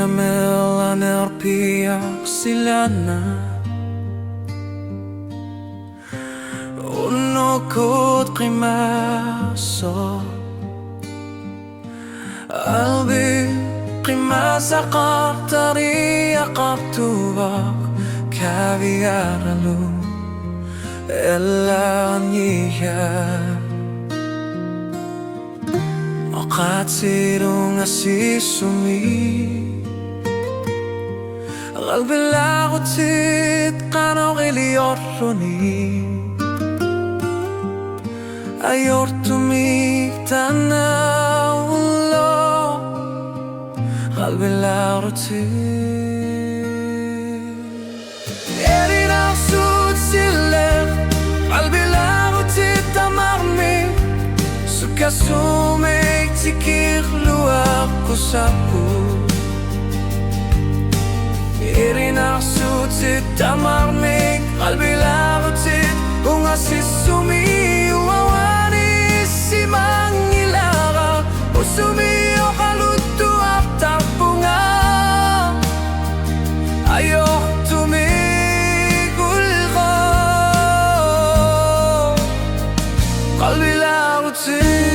nerpiak sila na unokot qimaso qalbi qimasaqaq tariaqaq tubaq kaviaralu elaniya qatsirung asisumi qalbi laqutit qanoqili yorruni ayortumik tanawlo qalbi laqutit erinaqsut siller qalbi laqutit tamarmi sukasumik tikir luaq kusapu erinaqsutit tamarmik qalbi laqutit ungasisumi wawani simangilaqa usumi oqalutu aqtarpunga ayoqtumi gulqa qalbi laqutit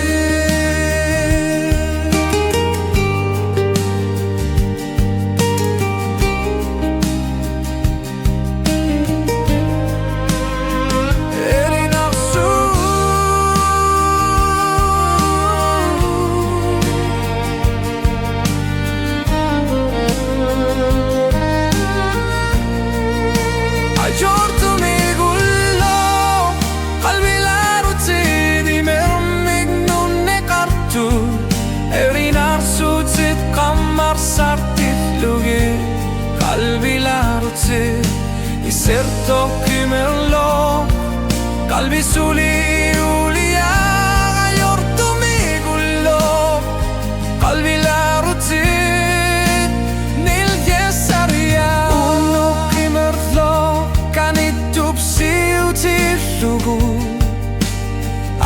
qalbi larutit iserto kimerlo qalbi suli ulia ayortumi gullo qalbi larutit nil yesaria uno kimerlo kanitup siutillugu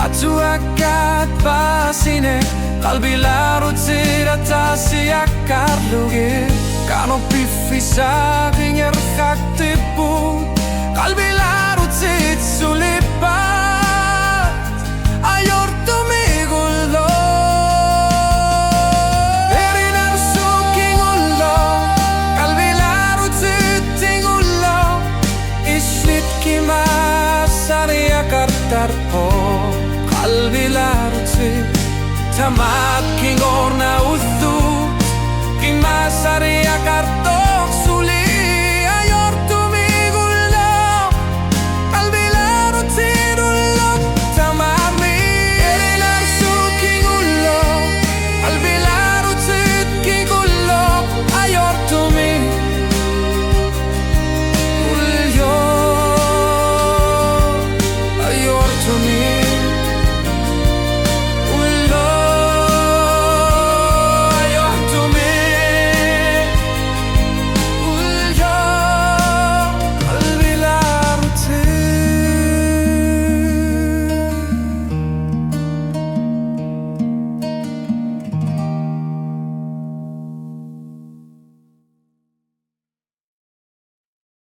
atu akat pasine qalbi larutit atasi akarlugi kano pifisa ginger khaktipu qalbi larutit sulipat ayortumi gullo erinar sukingullo qalbi larutit tingullo islit kimasari akartarpo qalbi larutit tamat kingorna